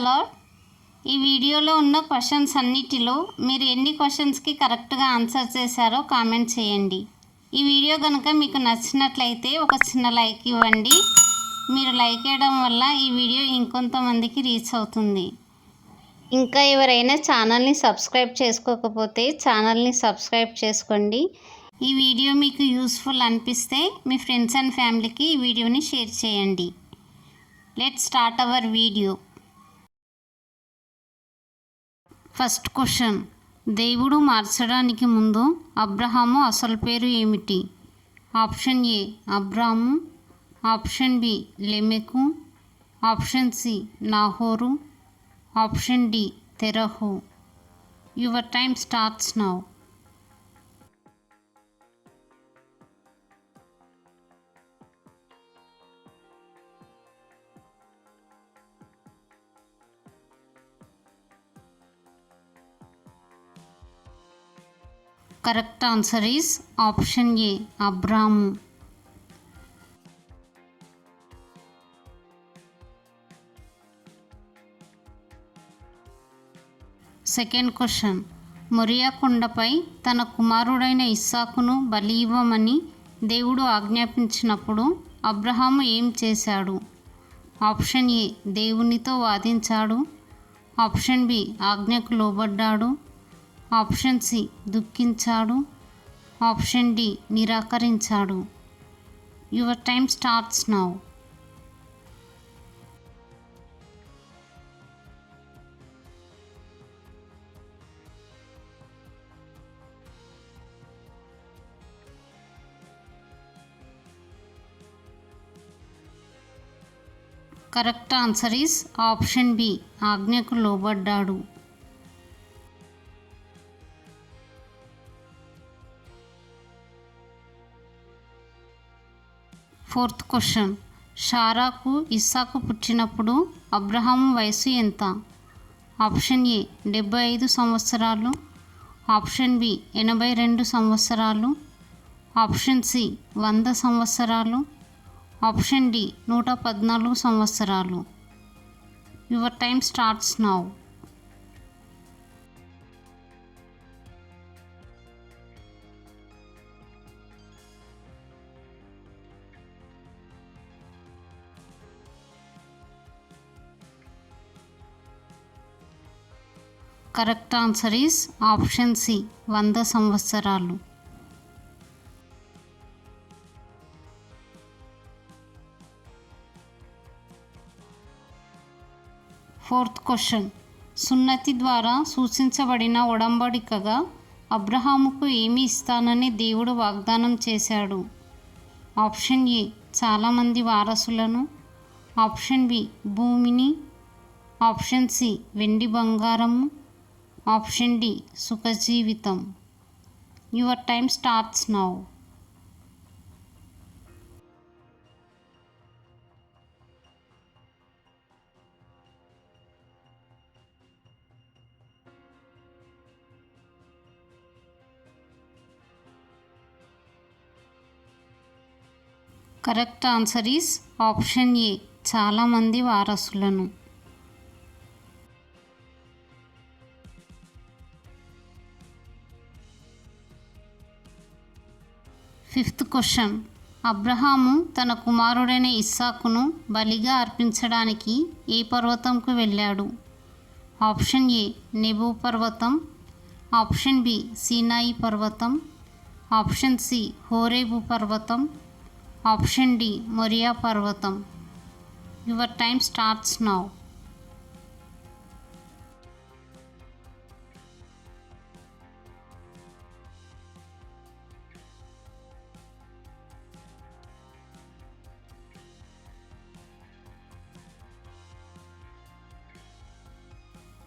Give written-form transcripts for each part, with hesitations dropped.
Lord. ఈ వీడియోలో ఉన్న క్వశ్చన్స్ అన్నిటిలో మీరు ఎన్ని క్వశ్చన్స్కి కరెక్ట్గా ఆన్సర్ చేశారో కామెంట్ చేయండి. ఈ వీడియో కనుక మీకు నచ్చినట్లయితే ఒక చిన్న లైక్ ఇవ్వండి. మీరు లైక్ చేయడం వల్ల ఈ వీడియో ఇంకొంతమందికి రీచ్ అవుతుంది. ఇంకా ఎవరైనా ఛానల్ని సబ్స్క్రైబ్ చేసుకోకపోతే ఛానల్ని సబ్స్క్రైబ్ చేసుకోండి. ఈ వీడియో మీకు యూస్ఫుల్ అనిపిస్తే మీ ఫ్రెండ్స్ అండ్ ఫ్యామిలీకి ఈ వీడియోని షేర్ చేయండి. Let's start our video. First question, దేవుడు మార్చడానికి ముందు అబ్రహాము అసలు పేరు ఏమిటి? Option A Abram, option B Lamech, option C Nahor, option D Terah. Your time starts now. Correct answer is option A, Abramu. Second question, Moriah కొండపై తన కుమారుడైన ఇస్సాకును బలి ఇవ్వమని దేవుడు ఆజ్ఞాపించినప్పుడు అబ్రహాము ఏం చేశాడు? ఆప్షన్ ఏ దేవునితో వాదించాడు, ఆప్షన్ బి ఆజ్ఞకు లోబడ్డాడు, ఆప్షన్ సి దుఃఖించాడు, ఆప్షన్ డి నిరాకరించాడు. Your time starts now. Correct answer is option B ఆజ్ఞకు లోబడ్డాడు. ఫోర్త్ క్వశ్చన్, షారాకు ఇస్సాకు పుట్టినప్పుడు అబ్రహాము వయసు ఎంత? ఆప్షన్ ఏ 75 సంవత్సరాలు, ఆప్షన్ బి 82 సంవత్సరాలు, ఆప్షన్ సి 100 సంవత్సరాలు, ఆప్షన్ డి 114 సంవత్సరాలు. Your time starts now. Correct answer is option C 100 సంవత్సరాలు. ఫోర్త్ క్వశ్చన్, సున్నతి ద్వారా సూచించబడిన ఒడంబడికగా అబ్రహాముకు ఏమి ఇస్తానని దేవుడు వాగ్దానం చేశాడు? ఆప్షన్ ఏ చాలామంది వారసులను, ఆప్షన్ బి భూమిని, ఆప్షన్ సి వెండి బంగారము, ఆప్షన్ డి సుఖజీవితం. Your time starts now. Correct answer is option A చాలామంది వారసులను. ఫిఫ్త్ క్వశ్చన్, అబ్రహాము తన కుమారుడైన ఇస్సాకును బలిగా అర్పించడానికి ఏ పర్వతంకు వెళ్ళాడు? ఆప్షన్ ఏ నెబో పర్వతం, ఆప్షన్ బి సీనాయి పర్వతం, ఆప్షన్ సి హోరేబు పర్వతం, ఆప్షన్ డి మొరియా పర్వతం. Your time starts now.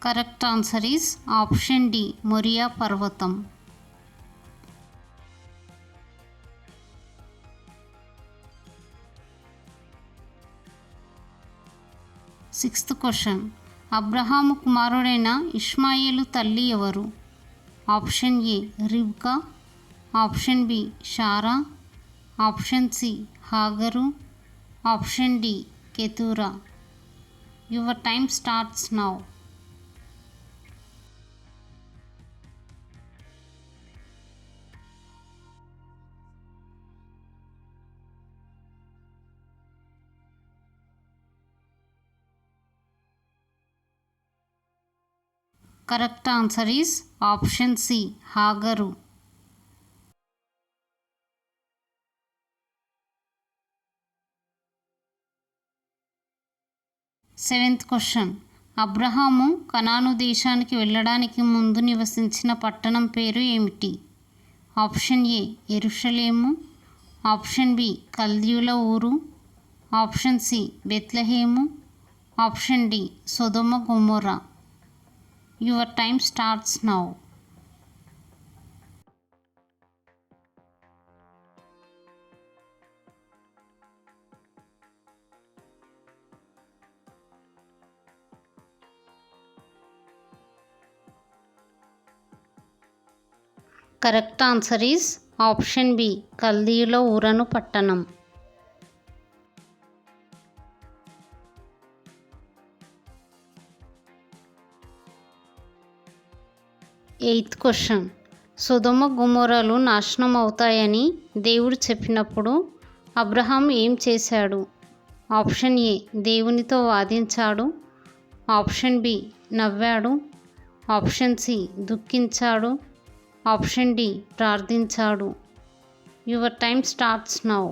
Correct answer is option D మొరియా పర్వతం. సిక్స్త్ క్వశ్చన్, అబ్రహాము కుమారుడైన ఇష్మాయేలు తల్లి ఎవరు? ఆప్షన్ ఏ రిబ్కా, ఆప్షన్ బి షారా, ఆప్షన్ సి హాగరు, ఆప్షన్ డి కెతూరా. Your time starts now. Correct answer is option C, హాగరు. Seventh question. అబ్రహాము కనాను దేశానికి వెళ్ళడానికి ముందు నివసించిన పట్టణం పేరు ఏమిటి? ఆప్షన్ ఏ యెరూషలేము, ఆప్షన్ బి కల్దీయుల ఊరు, option C Bethlehem, option D Sodom Gomorrah. Your time starts now. Correct answer is option B, కల్దీయుల ఊరను పట్టణం. Eighth question. సొదొమ గొమొర్రాలు నాశనం అవుతాయని దేవుడు చెప్పినప్పుడు అబ్రహాం ఏం చేశాడు? ఆప్షన్ ఏ దేవునితో వాదించాడు, ఆప్షన్ బి నవ్వాడు, ఆప్షన్ సి దుఃఖించాడు, ఆప్షన్ డి ప్రార్థించాడు. Your time starts now.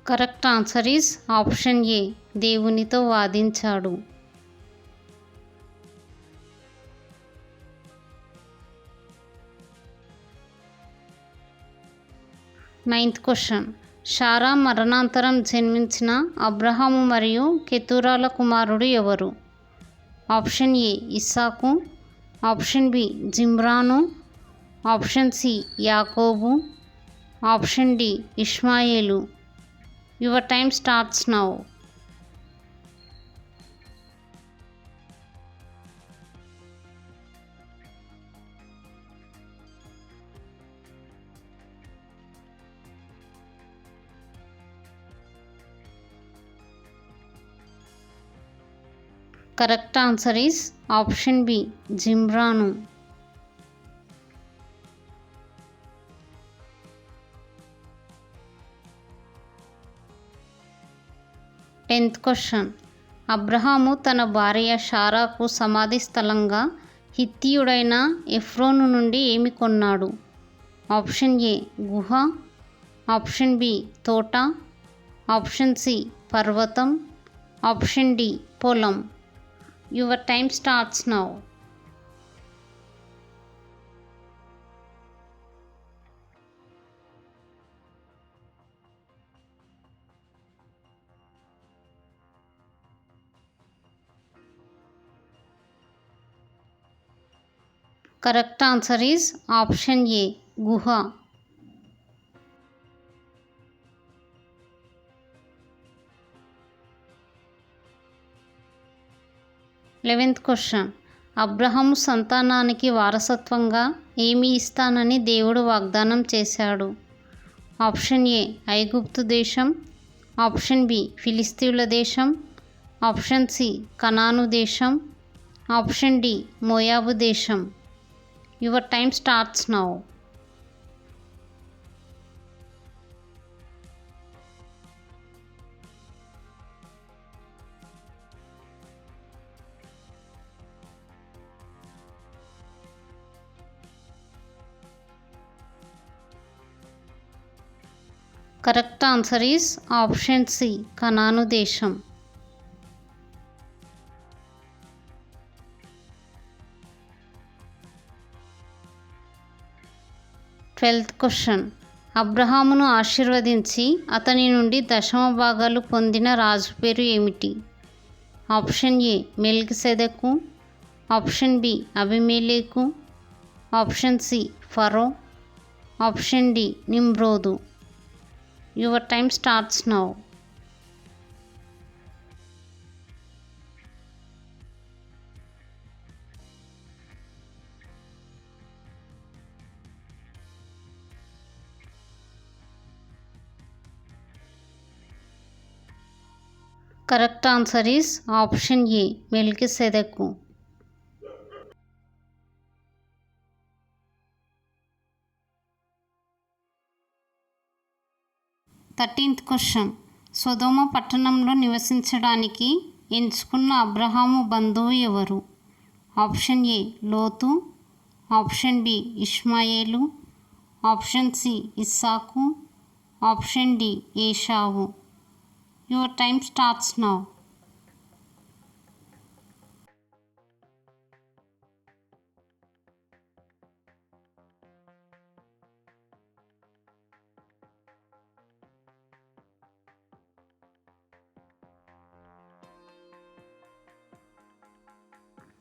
Correct answer is option A దేవునితో వాదించాడు. Ninth question. షారా మరణాంతరం జన్మించిన అబ్రహాము మరియు కెతూరాల కుమారుడు ఎవరు? ఆప్షన్ ఏ ఇస్సాకు, ఆప్షన్ బి జిమ్రాను, ఆప్షన్ సి యాకోబు, ఆప్షన్ డి ఇష్మాయేలు. Your time starts now. Correct answer is option B జిమ్రాను. Tenth question. అబ్రహాము తన భార్య షారాకు సమాధి స్థలంగా హిత్తీయుడైన ఎఫ్రోను నుండి ఏమి కొన్నాడు? ఆప్షన్ ఏ గుహ, ఆప్షన్ బి తోట, ఆప్షన్ సి పర్వతం, ఆప్షన్ డి పొలం. Your time starts now. Correct answer is option ఏ గుహ. 11th question. అబ్రహాము సంతానానికి వారసత్వంగా ఏమి ఇస్తానని దేవుడు వాగ్దానం చేశాడు? ఆప్షన్ ఏ ఐగుప్తు దేశం, ఆప్షన్ బి ఫిలిస్తీన్ల దేశం, ఆప్షన్ సి కనాను దేశం, ఆప్షన్ డి మోయాబు దేశం. Your time starts now. Correct answer is option C కనాను దేశం. 12th question. అబ్రహామును ఆశీర్వదించి అతని నుండి దశమ భాగాలు పొందిన రాజు పేరు ఏమిటి? ఆప్షన్ ఏ మెల్కిసెదెకు, ఆప్షన్ బి అబిమెలెకు, ఆప్షన్ సి ఫరో, ఆప్షన్ డి నిమ్రోదు. Your time starts now. Correct answer is option A మెల్కిసెదెకు. 13th question. సొదొమ పట్టణంలో నివసించడానికి ఎంచుకున్న అబ్రహాము బంధువు ఎవరు? ఆప్షన్ ఏ లోతు, ఆప్షన్ బి ఇష్మాయేలు, ఆప్షన్ సి ఇస్సాకు, ఆప్షన్ డి ఏషావు. Your time starts now.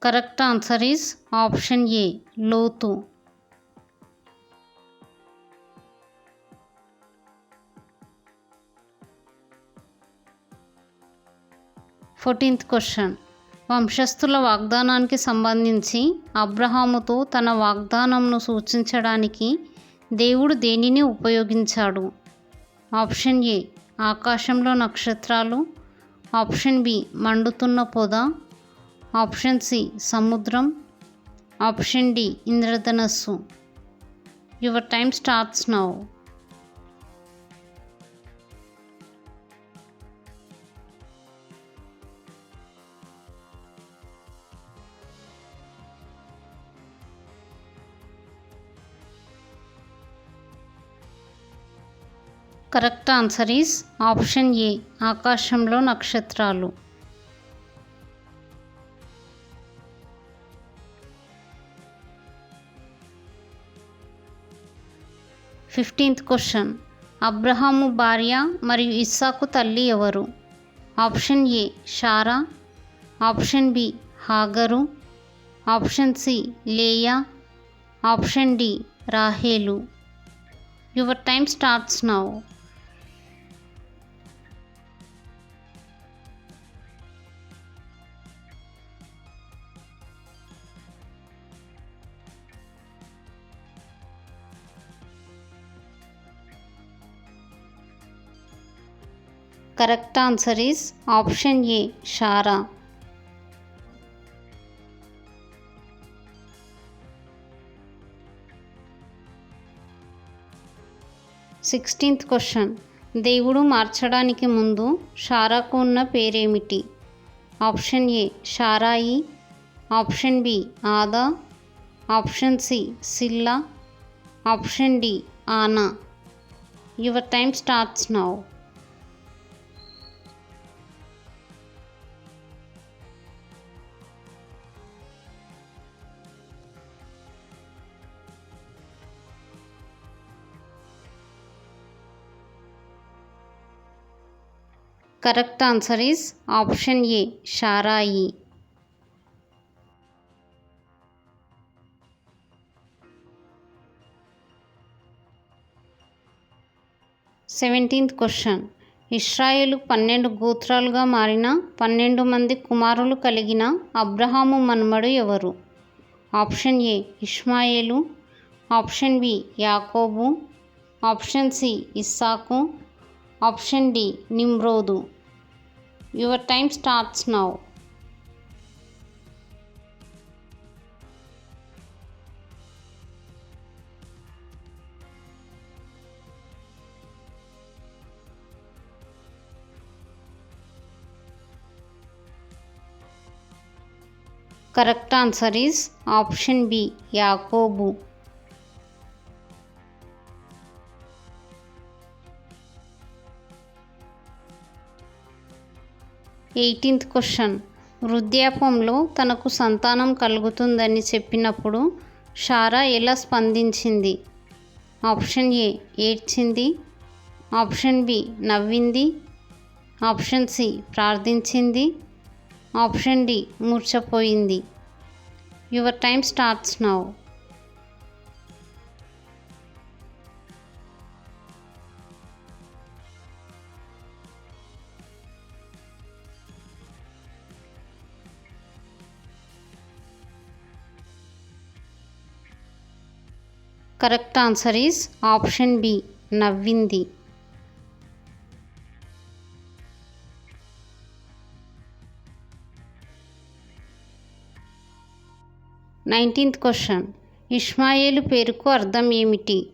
Correct answer is option A లోతు. 14th question. వంశస్థుల వాగ్దానానికి సంబంధించి అబ్రహాముతో తన వాగ్దానంను సూచించడానికి దేవుడు దేనిని ఉపయోగించాడు? ఆప్షన్ ఏ ఆకాశంలో నక్షత్రాలు, ఆప్షన్ బి మండుతున్న పొద, ఆప్షన్ సి సముద్రం, ఆప్షన్ డి ఇంద్రధనస్సు. Your time starts now. Correct answer is option ఏ ఆకాశంలో నక్షత్రాలు. 15th question. అబ్రహాము భార్య మరియు ఇస్సాకు తల్లి ఎవరు? ఆప్షన్ ఏ షారా, ఆప్షన్ బి హాగరు, ఆప్షన్ సి లేయా, ఆప్షన్ డి రాహేలు. Your time starts now. Correct answer is option A షారా. 16th question. దేవుడు మార్చడానికి ముందు షారాకు ఉన్న పేరేమిటి? ఆప్షన్ ఏ షారాయి, ఆప్షన్ బి ఆదా, ఆప్షన్ సి సిల్లా, ఆప్షన్ డి ఆనా. Your time starts now. Correct answer is option A షారాయి. 17th question. ఇశ్రాయేలు 12 గోత్రాలుగా మారిన 12 మంది కుమారులు కలిగిన అబ్రహాము మనుమడు ఎవరు? ఆప్షన్ ఏ ఇష్మాయేలు, ఆప్షన్ బి యాకోబు, ఆప్షన్ సి ఇస్సాకు, ఆప్షన్ డి నిమ్రోదు. Your time starts now. Correct answer is option B యాకోబు. 18th question. వృద్ధాప్యంలో తనకు సంతానం కలుగుతుందని చెప్పినప్పుడు షారా ఎలా స్పందించింది? ఆప్షన్ ఏ ఏడ్చింది, ఆప్షన్ బి నవ్వింది, ఆప్షన్ సి ప్రార్థించింది, ఆప్షన్ డి మూర్ఛపోయింది. Your time starts now. Correct answer is option B నవ్వింది. 19th question. ఇష్మాయేలు పేరుకు అర్థం ఏమిటి?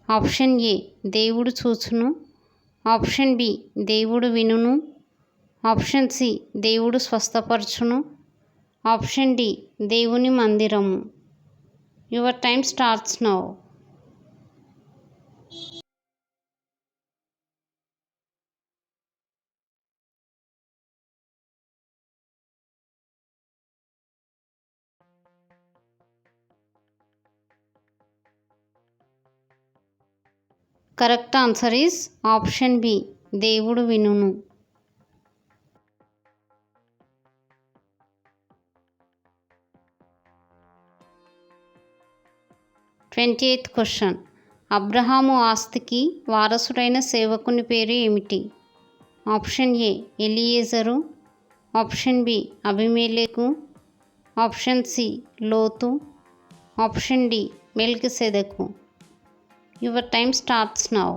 ఆప్షన్ ఏ దేవుడు చూచును, ఆప్షన్ బి దేవుడు వినును, ఆప్షన్ సి దేవుడు స్వస్థపరచును, ఆప్షన్ డి దేవుని మందిరము. Your time starts now. Correct answer is option B దేవుడు వినును. 28th question. అబ్రహాము ఆస్తికి వారసుడైన సేవకుని పేరు ఏమిటి? ఆప్షన్ ఏ ఎలియేజరు, ఆప్షన్ బి అబిమెలెకు, ఆప్షన్ సి లోతు, ఆప్షన్ డి మెల్కిసెదెకు. Your time starts now.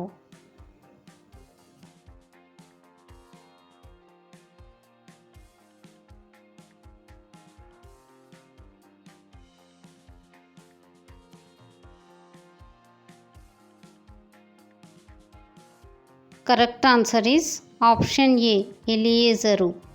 Correct answer is option A Eliezer.